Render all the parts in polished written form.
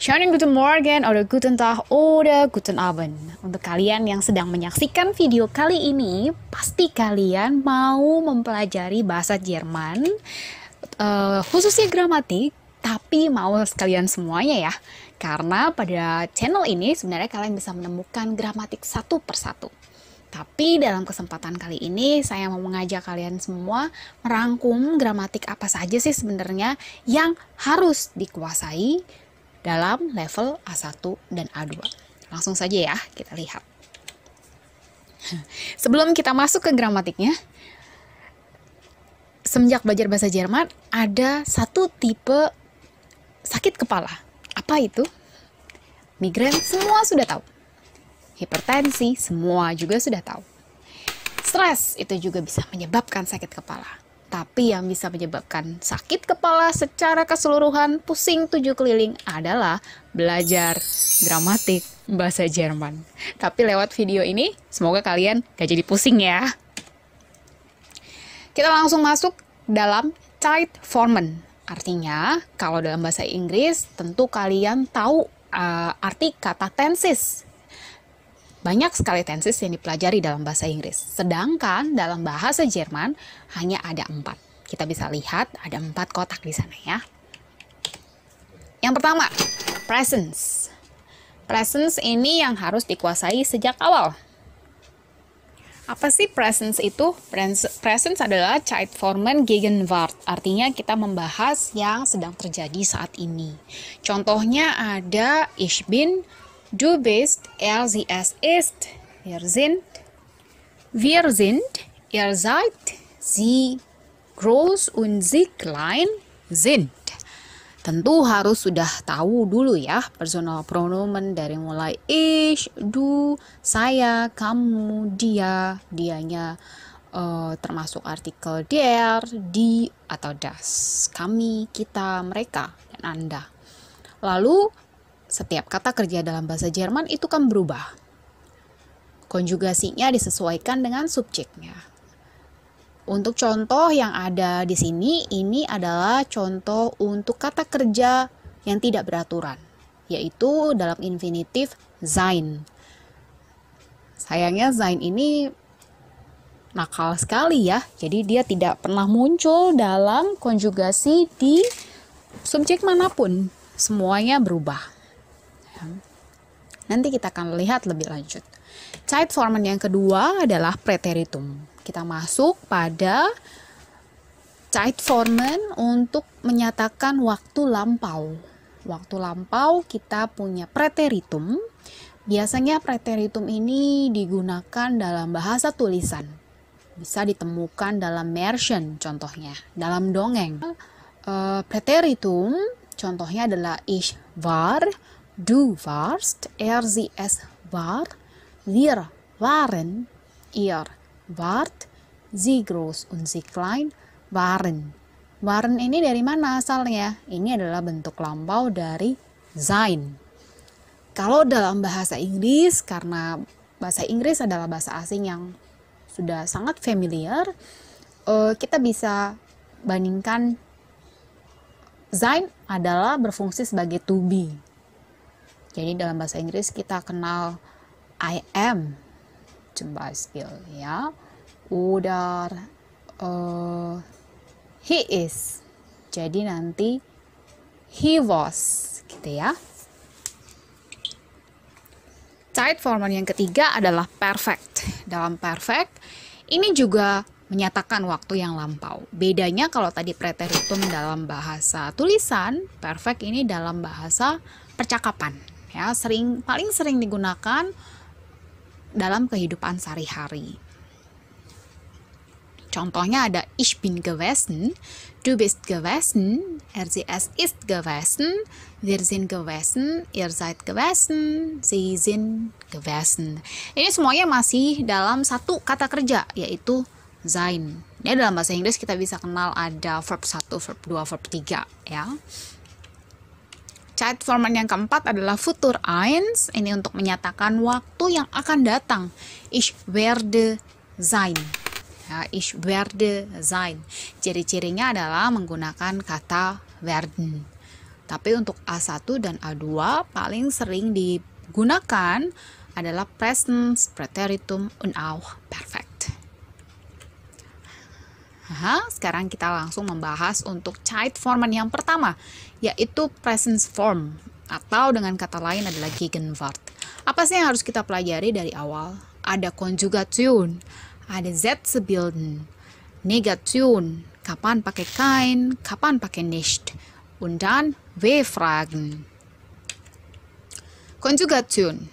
Schönen guten Morgen oder guten Tag oder guten Abend. Untuk kalian yang sedang menyaksikan video kali ini, pasti kalian mau mempelajari bahasa Jerman, khususnya gramatik, tapi mau sekalian semuanya ya. Karena pada channel ini sebenarnya kalian bisa menemukan gramatik satu persatu. Tapi dalam kesempatan kali ini saya mau mengajak kalian semua merangkum gramatik apa saja sih sebenarnya yang harus dikuasai dalam level A1 dan A2. Langsung saja ya, kita lihat. Sebelum kita masuk ke gramatiknya, semenjak belajar bahasa Jerman, ada satu tipe sakit kepala. Apa itu? Migrain, semua sudah tahu. Hipertensi, semua juga sudah tahu. Stres, itu juga bisa menyebabkan sakit kepala. Tapi yang bisa menyebabkan sakit kepala secara keseluruhan, pusing 7 keliling adalah belajar gramatik bahasa Jerman. Tapi lewat video ini, semoga kalian gak jadi pusing ya. Kita langsung masuk dalam Zeitformen. Artinya, kalau dalam bahasa Inggris, tentu kalian tahu arti kata tenses. Banyak sekali tenses yang dipelajari dalam bahasa Inggris. Sedangkan dalam bahasa Jerman hanya ada 4. Kita bisa lihat ada 4 kotak di sana ya. Yang pertama, presence. Presence ini yang harus dikuasai sejak awal. Apa sih presence itu? Presence adalah Zeitformen Gegenwart. Artinya kita membahas yang sedang terjadi saat ini. Contohnya ada ich bin, du bist, sie, es ist, wir sind, ihr seid, sie groß und sie klein sind. Tentu harus sudah tahu dulu ya personal pronomen dari mulai ich, du, saya, kamu, dia, dianya, termasuk artikel der, die, atau das, kami, kita, mereka, dan Anda. Lalu setiap kata kerja dalam bahasa Jerman itu kan berubah. Konjugasinya disesuaikan dengan subjeknya. Untuk contoh yang ada di sini, ini adalah contoh untuk kata kerja yang tidak beraturan, yaitu dalam infinitif sein. Sayangnya sein ini nakal sekali ya, jadi dia tidak pernah muncul dalam konjugasi di subjek manapun. Semuanya berubah. Nanti kita akan lihat lebih lanjut. Zeitformen yang kedua adalah preteritum. Kita masuk pada Zeitformen untuk menyatakan waktu lampau. Waktu lampau kita punya preteritum. Biasanya preteritum ini digunakan dalam bahasa tulisan. Bisa ditemukan dalam Märchen contohnya, dalam dongeng. Preteritum contohnya adalah ich war, du warst, sie, es war, wir waren, ihr wart, sie groß und sie klein waren. Waren ini dari mana asalnya? Ini adalah bentuk lampau dari sein. Kalau dalam bahasa Inggris, karena bahasa Inggris adalah bahasa asing yang sudah sangat familiar, kita bisa bandingkan sein adalah berfungsi sebagai to be. Jadi dalam bahasa Inggris kita kenal I am, zum Beispiel, ya, oder he is. Jadi nanti he was, gitu ya. Zeitformen yang ketiga adalah perfect. Dalam perfect, ini juga menyatakan waktu yang lampau. Bedanya kalau tadi preteritum dalam bahasa tulisan, perfect ini dalam bahasa percakapan. Ya, paling sering digunakan dalam kehidupan sehari-hari. Contohnya ada ich bin gewesen, du bist gewesen, sie, es ist gewesen, wir sind gewesen, ihr seid gewesen, sie sind gewesen. Ini semuanya masih dalam satu kata kerja, yaitu sein. Ini dalam bahasa Inggris kita bisa kenal ada verb 1, verb 2, verb 3 ya. Zeitformen yang keempat adalah Futur 1. Ini untuk menyatakan waktu yang akan datang. Ich werde sein. Ya, ich werde sein. Ciri-cirinya adalah menggunakan kata werden. Tapi untuk A1 dan A2 paling sering digunakan adalah present, Präteritum, und auch perfekt. Sekarang kita langsung membahas untuk Zeitformen yang pertama, yaitu present form, atau dengan kata lain adalah Gegenwart. Apa sih yang harus kita pelajari dari awal? Ada Konjugation, ada Sätzebilden, Negation, kapan pakai kein, kapan pakai nicht, und dann W-Fragen. Konjugation.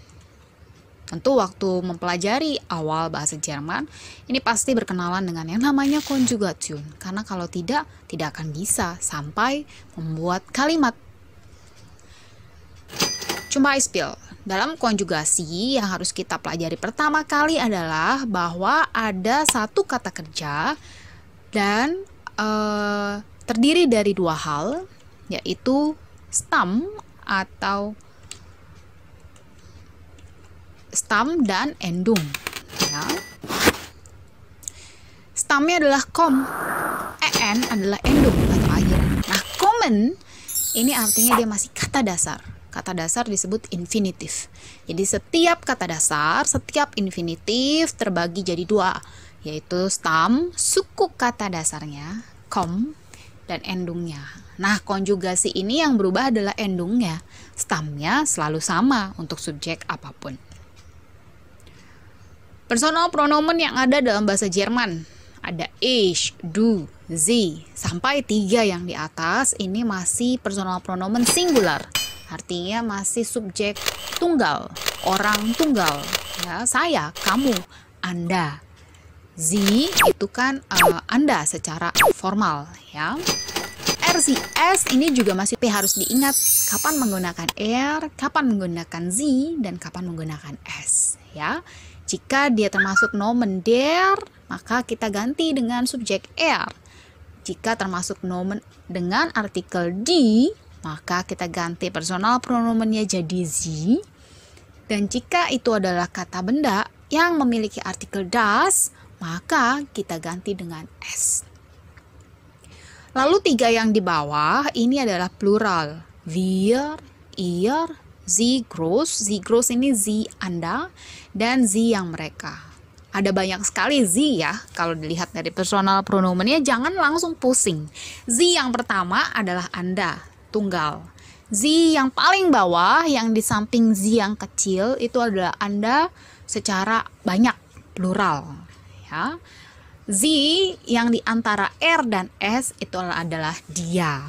Tentu waktu mempelajari awal bahasa Jerman, ini pasti berkenalan dengan yang namanya Konjugation. Karena kalau tidak akan bisa sampai membuat kalimat. Zum Beispiel, dalam konjugasi yang harus kita pelajari pertama kali adalah bahwa ada satu kata kerja dan terdiri dari dua hal, yaitu stam dan endung. Ya. Stamnya adalah kom, en adalah endung atau akhir. Nah, kommen ini artinya dia masih kata dasar. Kata dasar disebut infinitif. Jadi setiap kata dasar, setiap infinitif terbagi jadi dua, yaitu stam, suku kata dasarnya, kom, dan endungnya. Nah, konjugasi ini yang berubah adalah endungnya. Stamnya selalu sama untuk subjek apapun. Personal pronomen yang ada dalam bahasa Jerman ada ich, du, sie, sampai 3 yang di atas ini masih personal pronomen singular. Artinya masih subjek tunggal, orang tunggal. Ya, saya, kamu, Anda. Sie itu kan Anda secara formal, ya. RCS ini juga masih harus diingat kapan menggunakan er, kapan menggunakan sie, dan kapan menggunakan s, ya. Jika dia termasuk nomen der, maka kita ganti dengan subjek er. Jika termasuk nomen dengan artikel die, maka kita ganti personal pronomennya jadi sie. Dan jika itu adalah kata benda yang memiliki artikel das, maka kita ganti dengan s. Lalu 3 yang di bawah ini adalah plural. Wir, ihr, sie groß. Sie groß ini sie Anda dan sie yang mereka. Ada banyak sekali sie ya. Kalau dilihat dari personal pronomennya jangan langsung pusing. Sie yang pertama adalah Anda, tunggal. Sie yang paling bawah yang di samping sie yang kecil itu adalah Anda secara banyak, plural, ya. Sie yang di antara R dan S itu adalah dia.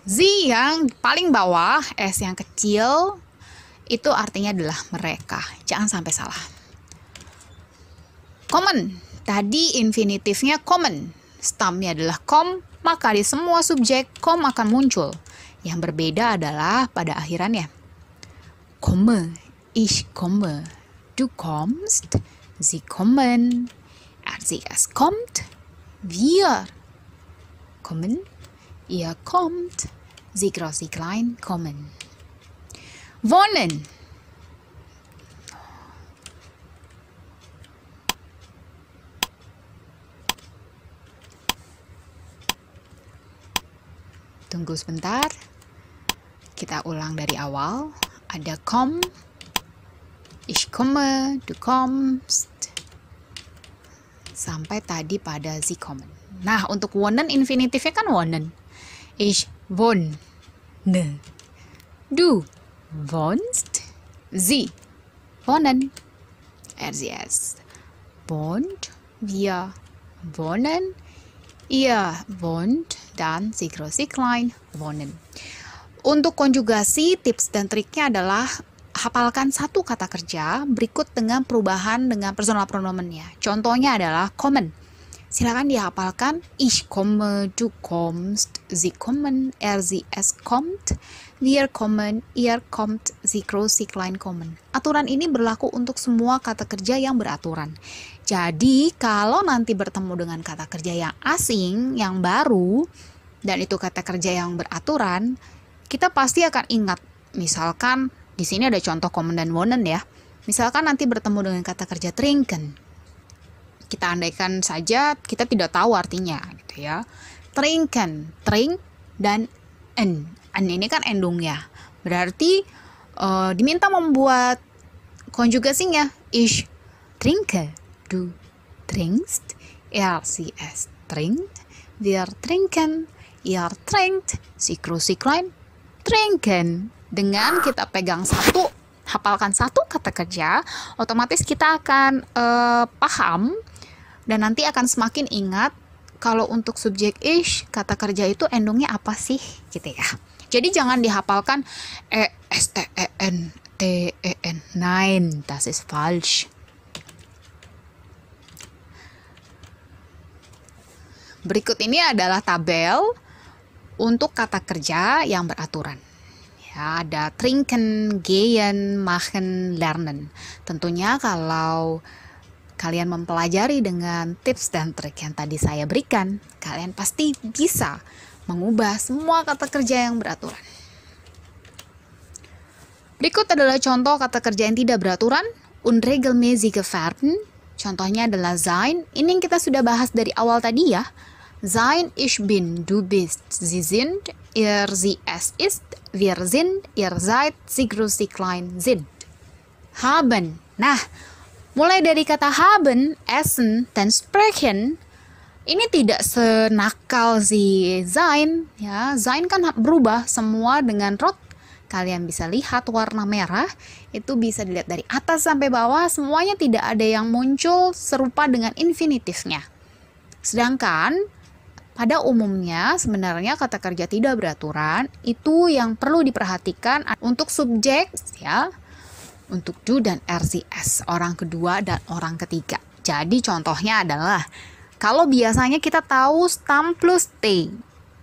Sie yang paling bawah, S yang kecil, itu artinya adalah mereka. Jangan sampai salah. Kommen, tadi infinitifnya kommen. Stamnya adalah kom, maka di semua subjek kom akan muncul. Yang berbeda adalah pada akhirannya. Komme, ich komme, du kommst, sie kommen, RCS kommt, wir kommen, ihr kommt, sie groß, sie klein kommen. Wohnen. Tunggu sebentar. Kita ulang dari awal. Ada komm, ich komme, du kommst, sampai tadi pada sie kommen. Nah, untuk wohnen infinitifnya kan wohnen. Ich wohne. Du wohnst. Sie wohnen. RCS wohnt. Wir wohnen. Ihr wohnt. Dan sie groß, sie klein wohnen. Untuk konjugasi, tips dan triknya adalah hafalkan satu kata kerja berikut dengan perubahan dengan personal pronomennya. Contohnya adalah kommen. Silakan dihafalkan. Ich komme, du kommst, sie kommen, sie es kommt, wir kommen, ihr kommt, sie groß, sie klein kommen. Aturan ini berlaku untuk semua kata kerja yang beraturan. Jadi, kalau nanti bertemu dengan kata kerja yang asing, yang baru, dan itu kata kerja yang beraturan, kita pasti akan ingat. Misalkan di sini ada contoh kommen dan wohnen ya. Misalkan nanti bertemu dengan kata kerja trinken. Kita andaikan saja kita tidak tahu artinya gitu ya. Trinken, trink dan En ini kan endungnya. Berarti diminta membuat konjugasinya. Ich trinke, du trinkst, sie es trinkt, wir trinken, ihr trinkt, sie klein trinken. Dengan kita pegang satu, hafalkan satu kata kerja, otomatis kita akan paham dan nanti akan semakin ingat kalau untuk subjek ich, kata kerja itu endungnya apa sih, gitu ya. Jadi jangan dihafalkan S-T-E-N-T-E-N. Nein, das ist falsch. Berikut ini adalah tabel untuk kata kerja yang beraturan. Ya, ada trinken, gehen, machen, lernen. Tentunya kalau kalian mempelajari dengan tips dan trik yang tadi saya berikan, kalian pasti bisa mengubah semua kata kerja yang beraturan. Berikut adalah contoh kata kerja yang tidak beraturan, unregelmäßige Verben. Contohnya adalah sein. Ini yang kita sudah bahas dari awal tadi ya. Sein, ich bin, du bist, sie sind, ihr, sie, es ist, wir sind, ihr seid, sie groß, sie klein, sind. Haben. Nah, mulai dari kata haben, essen, dan sprechen, ini tidak senakal si sein, ya. Sein kan berubah semua dengan rot. Kalian bisa lihat warna merah, itu bisa dilihat dari atas sampai bawah, semuanya tidak ada yang muncul serupa dengan infinitifnya. Sedangkan pada umumnya sebenarnya kata kerja tidak beraturan itu yang perlu diperhatikan untuk subjek, ya. Untuk du dan RCS, orang kedua dan orang ketiga. Jadi contohnya adalah, kalau biasanya kita tahu stam plus T,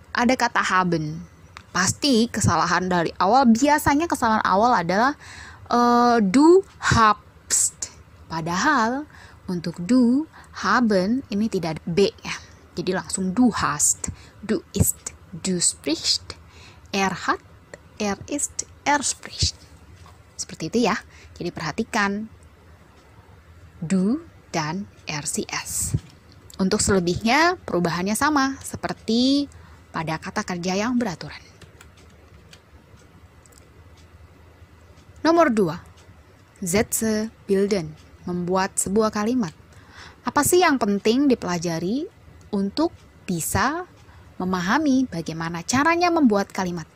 ada kata haben. Pasti kesalahan dari awal, biasanya kesalahan awal adalah du habst. Padahal untuk du, haben, ini tidak ada B ya. Jadi langsung du hast, du ist, du sprichst, hat, ist, spricht. Seperti itu ya. Jadi perhatikan du dan RCS. Untuk selebihnya perubahannya sama seperti pada kata kerja yang beraturan. Nomor 2. Sätze bilden, membuat sebuah kalimat. Apa sih yang penting dipelajari untuk bisa memahami bagaimana caranya membuat kalimat?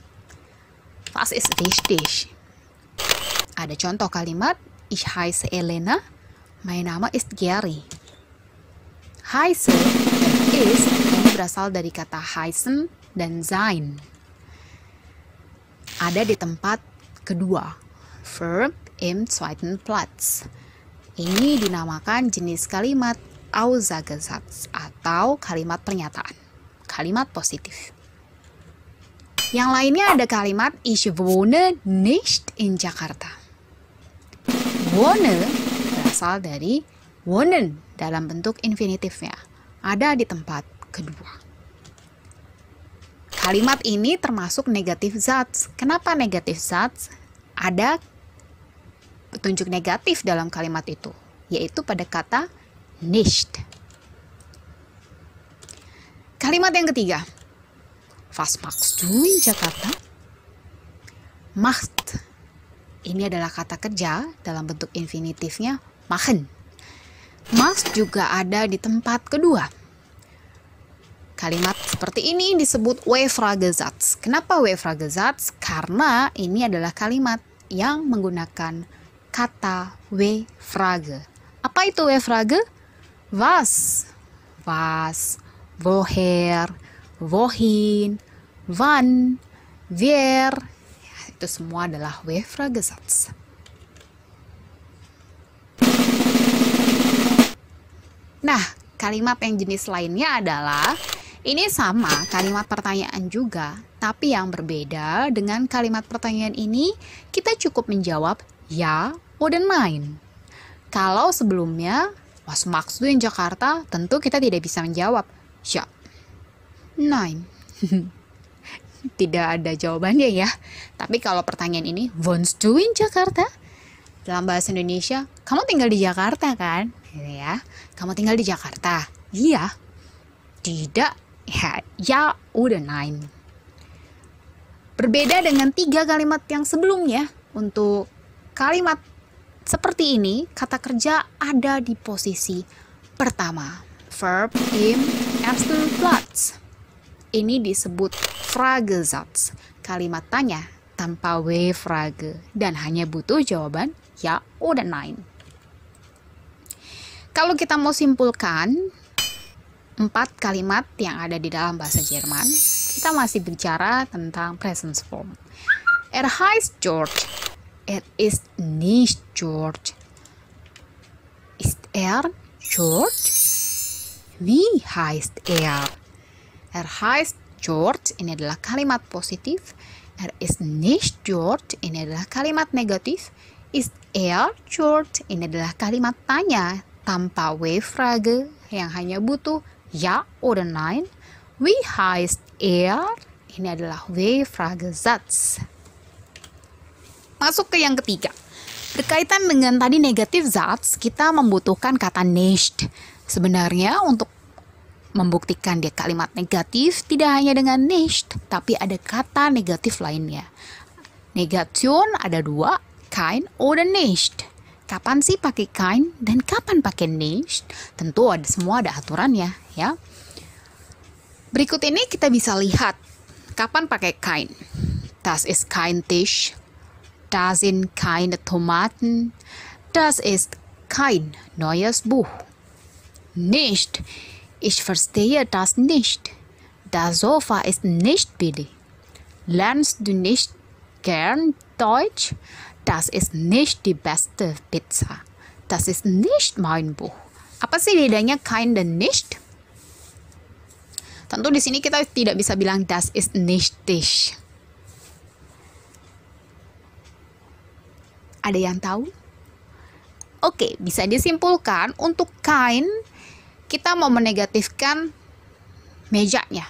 Was ist wichtig? Ada contoh kalimat, ich heiße Elena, mein Name ist Gary. Heiße dan ist ini berasal dari kata heißen dan sein. Ada di tempat kedua, Verb im zweiten Platz. Ini dinamakan jenis kalimat Aussagesatz atau kalimat pernyataan, kalimat positif. Yang lainnya ada kalimat ich wohne nicht in Jakarta. Wohne berasal dari wohnen dalam bentuk infinitifnya, ada di tempat kedua. Kalimat ini termasuk negatif Satz. Kenapa negatif Satz? Ada petunjuk negatif dalam kalimat itu, yaitu pada kata nicht. Kalimat yang ketiga, was machst du in Jakarta? Macht. Ini adalah kata kerja dalam bentuk infinitifnya machen. Macht juga ada di tempat kedua. Kalimat seperti ini disebut W-Fragesatz. Kenapa W-Fragesatz? Karena ini adalah kalimat yang menggunakan kata W-Frage. Apa itu W-Frage? Was, woher, wohin, wann, wer. Ya, itu semua adalah W-Fragesatz. Nah, kalimat yang jenis lainnya adalah, ini sama kalimat pertanyaan juga, tapi yang berbeda dengan kalimat pertanyaan ini, kita cukup menjawab ya oder nein. Kalau sebelumnya, was machst du in Jakarta, tentu kita tidak bisa menjawab ya, nein. Tidak ada jawabannya ya. Tapi kalau pertanyaan ini, wohnst du in Jakarta? Dalam bahasa Indonesia, kamu tinggal di Jakarta kan? Ya, kamu tinggal di Jakarta? Iya. Tidak. Ya oder nein. Berbeda dengan 3 kalimat yang sebelumnya, untuk kalimat seperti ini, kata kerja ada di posisi pertama. Verb im ersten Platz. Ini disebut Fragesatz, kalimat tanya tanpa W-Frage, dan hanya butuh jawaban ya oder nein. Kalau kita mau simpulkan 4 kalimat yang ada di dalam bahasa Jerman, kita masih bicara tentang present form. Heißt George. Ist nicht George. Ist George? Wie heißt heißt George, ini adalah kalimat positif. Ist nicht George, ini adalah kalimat negatif. Ist George, ini adalah kalimat tanya tanpa W-Frage yang hanya butuh ja oder nein. Wie heißt ini adalah W-Frage-Satz. Masuk ke yang ketiga. Berkaitan dengan tadi negatif Satz, kita membutuhkan kata nicht. Sebenarnya untuk membuktikan dia kalimat negatif tidak hanya dengan nicht, tapi ada kata negatif lainnya. Negation ada 2, kein oder nicht. Kapan sih pakai kein dan kapan pakai nicht? Tentu semua ada aturannya, ya. Berikut ini kita bisa lihat kapan pakai kein. Das ist kein Tisch. Da sind keine Tomaten. Das ist kein neues Buch. Nicht. Ich verstehe das nicht. Das Sofa ist nicht billig. Lernst du nicht gern Deutsch? Das ist nicht die beste Pizza. Das ist nicht mein Buch. Apa sih bedanya kein dan nicht? Tentu di sini kita tidak bisa bilang das ist nicht Tisch. Ada yang tahu? Oke, bisa disimpulkan untuk kein kita mau menegatifkan mejanya.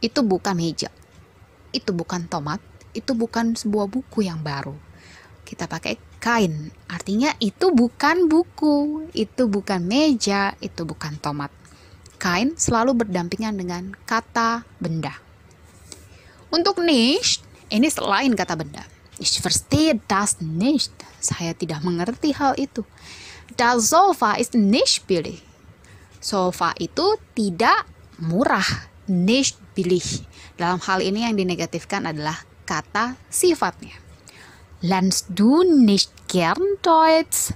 Itu bukan meja. Itu bukan tomat. Itu bukan sebuah buku yang baru. Kita pakai kein. Artinya itu bukan buku. Itu bukan meja. Itu bukan tomat. Kein selalu berdampingan dengan kata benda. Untuk nicht, ini selain kata benda. Ich verstehe das nicht. Saya tidak mengerti hal itu. Das Sofa ist nicht billig. Sofa itu tidak murah, nicht billig. Dalam hal ini yang dinegatifkan adalah kata sifatnya. Lernst du nicht gern Deutsch?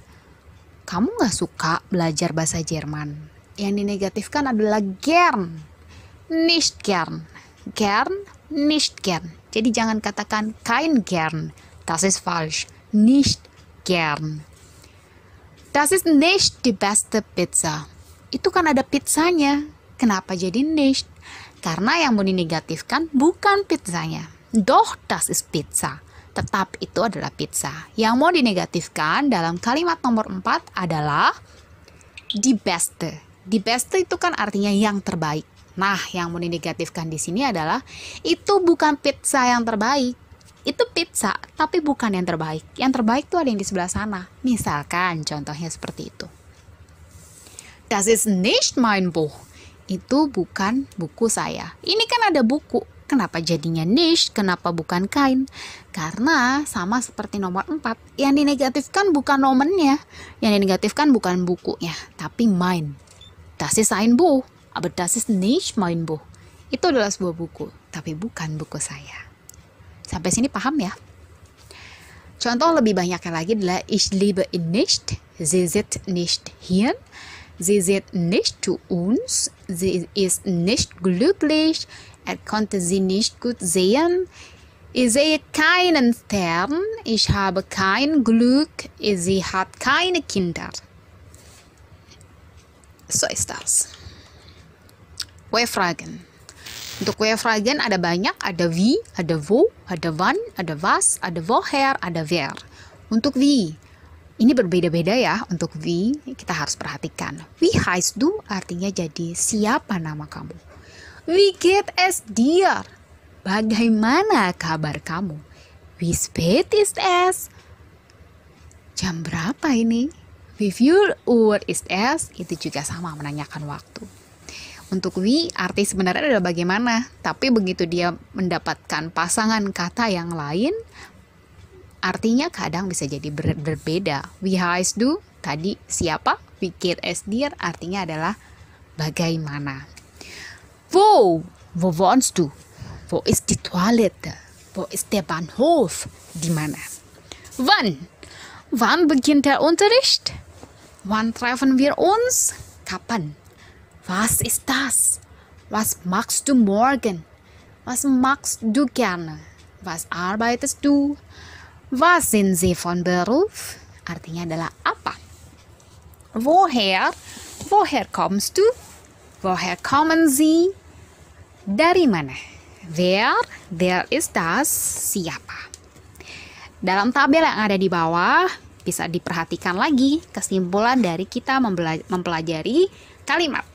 Kamu gak suka belajar bahasa Jerman? Yang dinegatifkan adalah gern, nicht gern. Gern, nicht gern. Jadi jangan katakan kein gern. Das ist falsch. Nicht gern. Das ist nicht die beste Pizza. Itu kan ada pizzanya. Kenapa jadi nicht? Karena yang mau dinegatifkan bukan pizzanya. Doch, das ist Pizza. Tetap itu adalah pizza. Yang mau dinegatifkan dalam kalimat nomor 4 adalah die beste. Die beste itu kan artinya yang terbaik. Nah, yang mau dinegatifkan di sini adalah itu bukan pizza yang terbaik. Itu pizza, tapi bukan yang terbaik. Yang terbaik itu ada yang di sebelah sana. Misalkan contohnya seperti itu. Das ist nicht mein Buch. Itu bukan buku saya. Ini kan ada buku. Kenapa jadinya nicht? Kenapa bukan kein? Karena sama seperti nomor 4. Yang dinegatifkan bukan nomennya. Yang dinegatifkan bukan bukunya, tapi mein. Das ist ein Buch. Aber das ist nicht mein Buch. Itu adalah sebuah buku, tapi bukan buku saya. Sampai sini paham ya? Contoh lebih banyaknya lagi adalah ich liebe ihn nicht. Sie sitzt nicht hier. Sie sieht nicht zu uns. Sie ist nicht glücklich. Konnte sie nicht gut sehen. Ich sehe keinen Stern. Ich habe kein Glück. Sie hat keine Kinder. So ist das. W-Fragen. Untuk W-Fragen ada banyak, ada wie, ada wo, ada wann, ada was, ada woher, ada wer. Untuk wie, ini berbeda-beda ya. Untuk wie, kita harus perhatikan. Wie heißt du artinya jadi siapa nama kamu. Wie geht es dir? Bagaimana kabar kamu? Wie spät ist es? Jam berapa ini? Wie viel Uhr ist es? Itu juga sama menanyakan waktu. Untuk we, arti sebenarnya adalah bagaimana, tapi begitu dia mendapatkan pasangan kata yang lain, artinya kadang bisa jadi berbeda. Wie heißt du? Tadi siapa? Wie geht es dir? Artinya adalah bagaimana. Wo? Wo wohnst du? Wo ist die Toilette? Wo ist der Bahnhof? Di mana? Wann? Wann beginnt der Unterricht? Wann treffen wir uns? Kapan? Was ist das? Was machst du morgen? Was magst du gerne? Was arbeitest du? Was sind Sie von Beruf? Artinya adalah apa? Woher? Woher kommst du? Woher kommen Sie? Dari mana? Wer? Wer ist das? Siapa? Dalam tabel yang ada di bawah, bisa diperhatikan lagi kesimpulan dari kita mempelajari kalimat.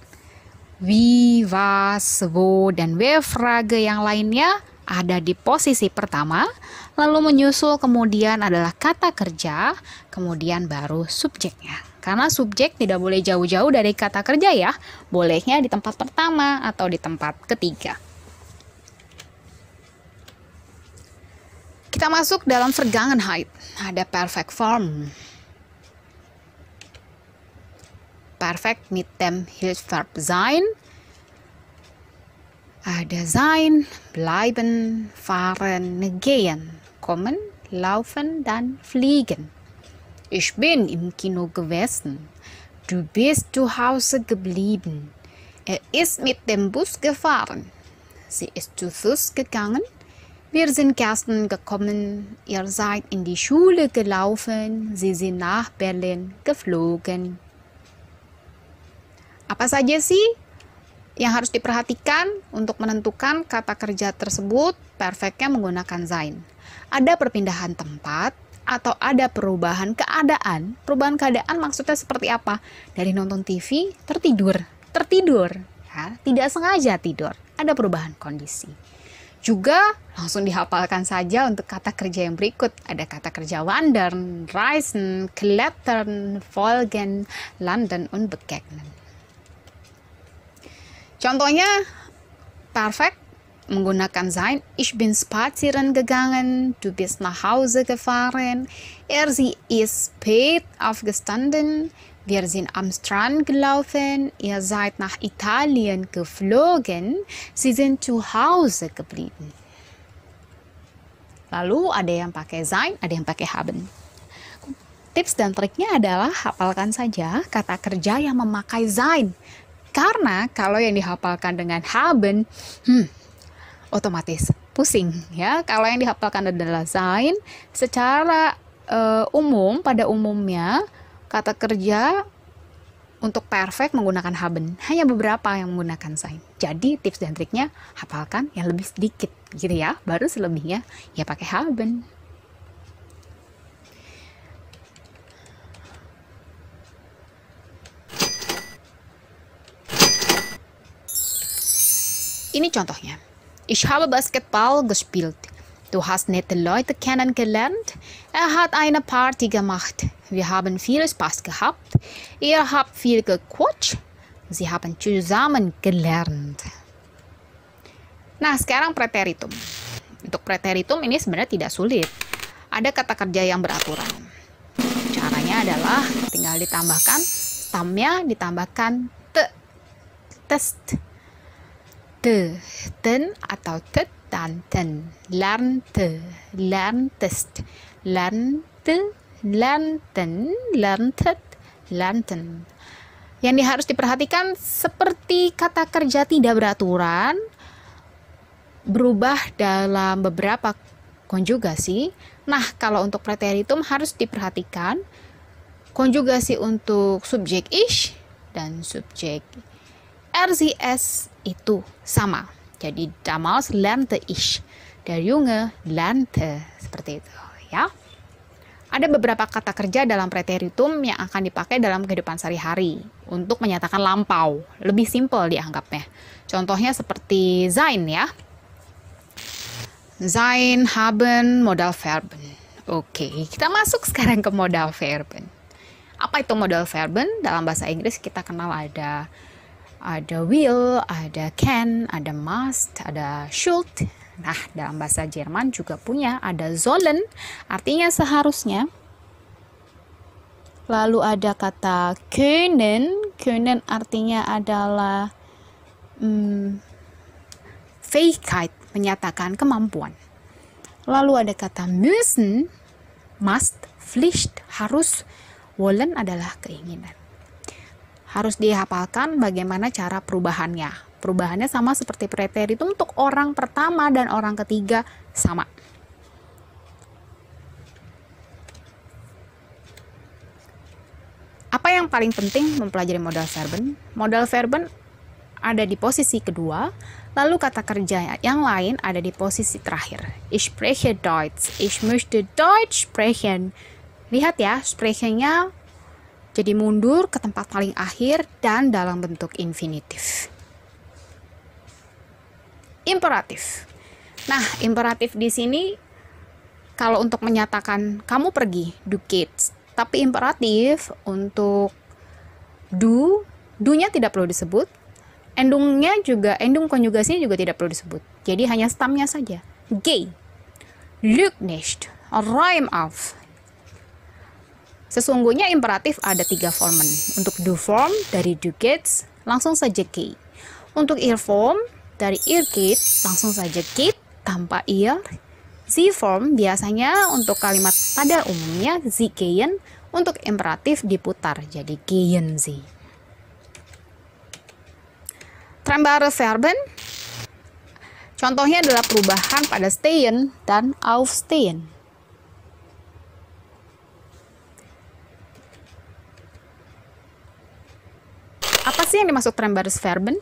Wie, was, wo, dan W-frage yang lainnya ada di posisi pertama, lalu menyusul kemudian adalah kata kerja, kemudian baru subjeknya. Karena subjek tidak boleh jauh-jauh dari kata kerja ya, bolehnya di tempat pertama atau di tempat ketiga. Kita masuk dalam Vergangenheit, ada perfect form. Perfect mit dem Hilfsverb sein. Ada sein, bleiben, fahren, gehen, kommen, laufen, dan fliegen. Ich bin im Kino gewesen. Du bist zu Hause geblieben. Er ist mit dem Bus gefahren. Sie ist zu Fuß gegangen. Wir sind gestern gekommen. Ihr seid in die Schule gelaufen. Sie sind nach Berlin geflogen. Apa saja sih yang harus diperhatikan untuk menentukan kata kerja tersebut perfectnya menggunakan sein? Ada perpindahan tempat atau ada perubahan keadaan. Perubahan keadaan maksudnya seperti apa? Dari nonton TV tertidur, ya, tidak sengaja tidur. Ada perubahan kondisi. Juga langsung dihafalkan saja untuk kata kerja yang berikut. Ada kata kerja wandern, reisen, klettern, folgen, landen, und begegnen. Contohnya perfect menggunakan sein. Ich bin spazieren gegangen, du bist nach Hause gefahren, sie ist spät aufgestanden, wir sind am Strand gelaufen, ihr seid nach Italien geflogen, sie sind zu Hause geblieben. Lalu ada yang pakai sein, ada yang pakai haben. Tips dan triknya adalah hafalkan saja kata kerja yang memakai sein. Karena kalau yang dihafalkan dengan haben, otomatis pusing ya. Kalau yang dihafalkan adalah sein, secara umum pada umumnya kata kerja untuk perfect menggunakan haben. Hanya beberapa yang menggunakan sein. Jadi tips dan triknya hafalkan yang lebih sedikit gitu ya. Baru selebihnya ya pakai haben. Ini contohnya. Ich habe Basketball gespielt. Du hast nette Leute kennengelernt. Er hat eine Party gemacht. Wir haben viel Spaß gehabt. Ihr habt viel gequatscht. Sie haben zusammen gelernt. Nah, sekarang preteritum. Untuk preteritum ini sebenarnya tidak sulit. Ada kata kerja yang beraturan. Caranya adalah tinggal ditambahkan stamnya, ditambahkan te, test, te, ten atau tet dan ten. Lernte, lerntest, lernte, lernten, lerntet, lernten. Yang harus diperhatikan seperti kata kerja tidak beraturan, berubah dalam beberapa konjugasi. Nah, kalau untuk preteritum harus diperhatikan konjugasi untuk subjek ich dan subjek RCS itu sama. Jadi damals lernte ich, der Junge lernte, seperti itu ya. Ada beberapa kata kerja dalam preteritum yang akan dipakai dalam kehidupan sehari-hari untuk menyatakan lampau. Lebih simpel dianggapnya. Contohnya seperti sein ya. Sein, haben, modal verben. Oke, kita masuk sekarang ke modal verben. Apa itu modal verben? Dalam bahasa Inggris kita kenal ada Ada will, ada can, ada must, ada should. Nah, dalam bahasa Jerman juga punya, ada sollen, artinya seharusnya. Lalu ada kata können, können artinya adalah Fähigkeit, menyatakan kemampuan. Lalu ada kata müssen, must, Pflicht, harus, wollen adalah keinginan. Harus dihafalkan bagaimana cara perubahannya. Perubahannya sama seperti preteritum untuk orang pertama dan orang ketiga sama. Apa yang paling penting mempelajari modal verben? Modal verben ada di posisi kedua, lalu kata kerja yang lain ada di posisi terakhir. Ich spreche Deutsch, ich möchte Deutsch sprechen. Lihat ya, sprechen-nya jadi mundur ke tempat paling akhir dan dalam bentuk infinitif. Imperatif. Nah, imperatif di sini kalau untuk menyatakan kamu pergi, du gehst. Tapi imperatif untuk do-nya tidak perlu disebut. Endungnya juga, endung konjugasinya juga tidak perlu disebut. Jadi hanya stamnya saja. Geh, lüg nicht, reim auf. Sesungguhnya imperatif ada 3 formen. Untuk do form dari du gehst, langsung saja geh. Untuk ihr form dari ihr geht, langsung saja geht tanpa ihr. Sie form biasanya untuk kalimat pada umumnya sie gehen, untuk imperatif diputar jadi gehen sie. Trennbare Verben contohnya adalah perubahan pada stehen dan aufstehen. Apa sih yang dimaksud Trennbare Verben?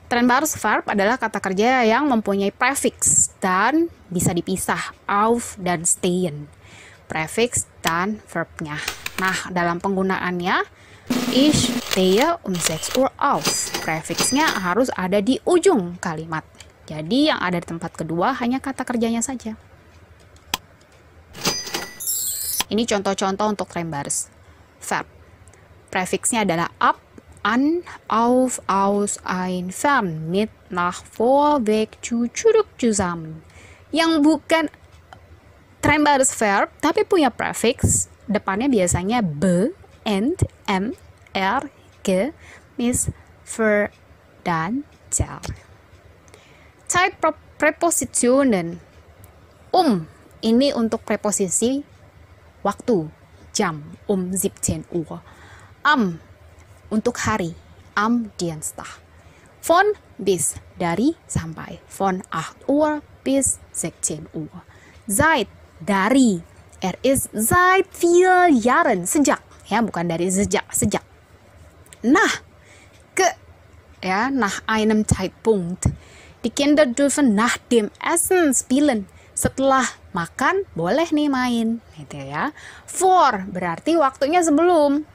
Trennbare Verb adalah kata kerja yang mempunyai prefix dan bisa dipisah, auf dan stehen. Prefix dan verbnya. Nah, dalam penggunaannya, ich stehe um 6 Uhr auf. Prefixnya harus ada di ujung kalimat. Jadi yang ada di tempat kedua hanya kata kerjanya saja. Ini contoh-contoh untuk Trennbare Verb. Prefixnya adalah ab, an, auf, aus, ein, fern, mit, nach, vor, weg, zu, zurück, zusammen. Yang bukan Trennbare Verb tapi punya prefix, depannya biasanya be, and, m, r, ge, mis, ver, dan der. Zeit Präpositionen. Ini untuk preposisi waktu, jam, 17 Uhr. Am, untuk hari, am Dienstag. Von bis, dari sampai. Von 8 Uhr bis 16 Uhr. Seit, dari. Ist seit 4 Jahren, sejak. Ya, bukan dari sejak. Nach, ja, nach einem Zeitpunkt. Die Kinder dürfen nach dem Essen spielen. Setelah makan, boleh nih main. Gitu ya. Vor, berarti waktunya sebelum.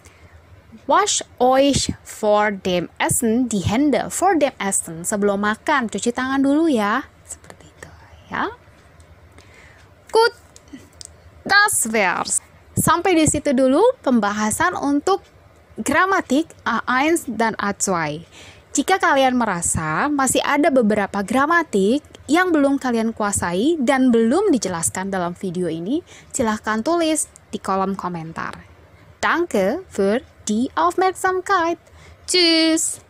Wasch euch vor dem Essen die Hände. Vor dem Essen, sebelum makan, cuci tangan dulu ya. Seperti itu ya. Gut, das wär's. Sampai di situ dulu pembahasan untuk gramatik A1 dan A2. Jika kalian merasa masih ada beberapa gramatik yang belum kalian kuasai dan belum dijelaskan dalam video ini, silahkan tulis di kolom komentar. Danke für die Aufmerksamkeit. Tschüss.